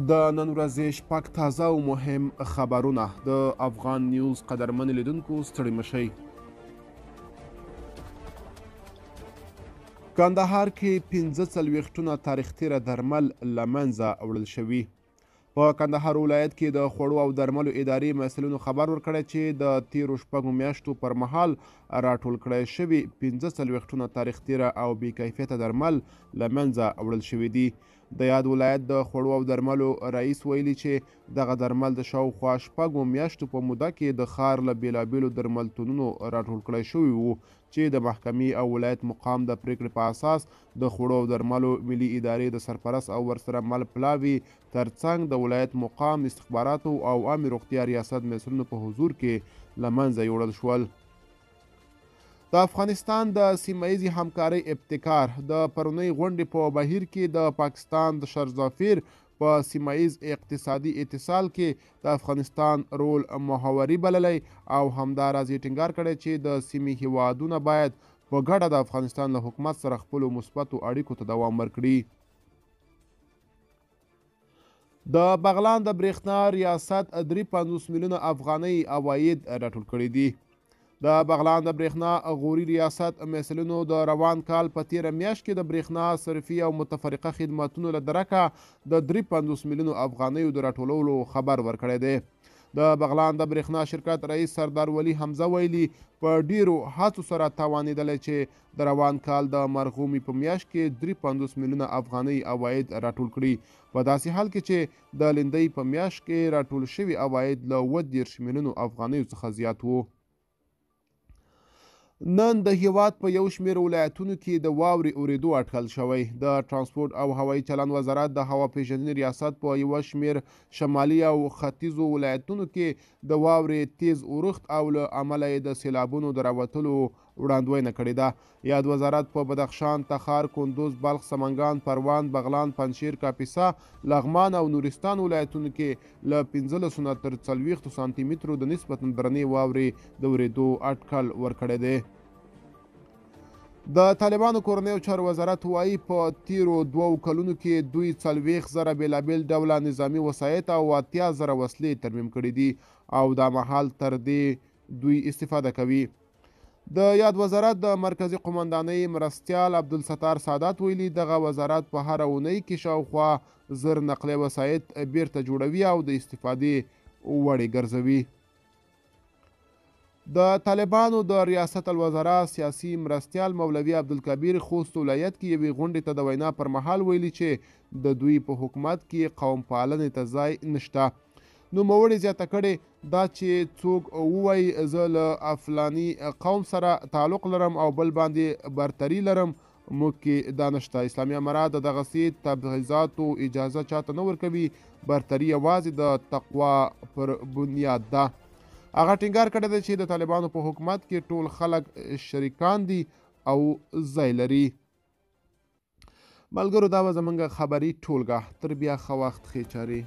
د نن ورځې شپږ تازه او مهم خبرونه د افغان نیوز قدرمن لیدونکو ستړي مشئ. کندهار کې 45 تاریخ تیره درمل له منځه وړل شوي. په کندهار ولایت کې د خوړو او درملو ادارې مسؤلینو خبر ورکړی چې د تیرو شپږو میاشتو پر مهال راټول کړی شوي 45 تاریخ تیره او بې کیفیته درمل له منځه وړل شوي دي. د یاد ولایت د خوړو او درملو رئیس ویلي چې دغه درمل د شاوخوا شپږو میاشتو په موده کې د ښار له بېلابېلو درملتونونو راټول کړی شوي وو چې د محکمې او ولایت مقام د پریکړې په اساس د خوړو او درملو ملي ادارې د سرپرست او ورسره مل پلاوي ترڅنګ د ولایت مقام استخباراتو او عامې روغتیا ریاست مسؤلینو په حضور کې له منځه یوړل شول. د افغانستان د سیمهیزې همکارۍ ابتکار د پرونۍ غونډې په بهیر کې د پاکستان د شرزافیر په سیمهیز اقتصادي اتصال کې د افغانستان رول محوري بللی او همداراز یې ټینګار کړی چې د سیمې هیوادونه باید په ګډه د افغانستان له حکومت سره خپلو مثبتو اړیکو ته دوام ورکړي. د بغلان د برېښنا ریاست 53 میلیونه افغانۍ عواید راټول کړي دي. د بغلان د برېښنا غوري ریاست مسؤلینو د روان کال په تیره میاشت کې د برېښنا صرفي او متفرقه خدماتونو له درکه د 53 میلیونو افغانیو د راټولولو خبر ورکړی دی. د بغلان د برېښنا شرکت رئیس سردار ولی حمزه ویلي په ډیرو هڅو سره توانیدلی چې د روان کال د مرغومي په میاشت کې 53 میلیونه افغانۍ عواید راټول کړي، په داسې حال کې چې د لیندۍ په میاشت کې راټول شوي عواید له 30 میلیونو افغانیو څخه زیات وو. نن د هیواد په یو شمېر ولایتونو کې د واورې اورېدو اټکل شوی. د ترانسپورټ او هوایي چلند وزارت د هوا پیژندنې ریاست په یوه شمېر شمالي او ختیځو ولایتونو کې د واورې تیز اورښت او له امله یې د سیلابونو د راوتلو وړاندوینه کړې ده. یاد وزارت په بدخشان، تخار، کندوز، بلخ، سمنګان، پروان، بغلان، پنجشیر، کاپیسا، لغمان او نورستان ولایتونو کې له 15 تر 40 سانتي مترو د نسبتا درنې واورې د اورېدو اټکل ورکړی دی. د طالبانو کورنیو چارو وزارت وایي په تیرو 2 کلونو کې دوی 40,000 بېلابېل ډوله نظامي وسایط او 80,000 وسلې ترمیم کړي دي او دا مهال تر دې دوی استفاده کوي. د یاد وزارت د مرکزي قومندانۍ مرستیال عبدالستار سادات ویلي دغه وزارت په هره اونۍ کې شاوخوا 1000 نقلیه وسایط بیرته جوړوي او د استفادې وړ ګرځوي. د طالبانو د ریاست الوزرا سیاسي مرستیال مولوي عبدالکبیر خوست ولایت کې یوې غونډې ته د وینا پر مهال ویلي چې د دوی په حکومت کې قوم پالنې ته ځای نشته. نوموړي زیاته کړې دا چې څوک ووایي زه له افلاني قوم سره تعلق لرم او بل باندې برتري لرم، موږ کې دا نشته. اسلامي امارات د دغسې تبعیضاتو اجازه چاته نه ورکوي، برتري یوازې د تقوا پر بنیاد ده. هغه ټینګار کړی دی چې د طالبانو په حکومت کې ټول خلک شریکان دي او ځای لري. ملګرو دا به زموږ خبري ټولګه، تر بیا ښه وخت ښې چارې.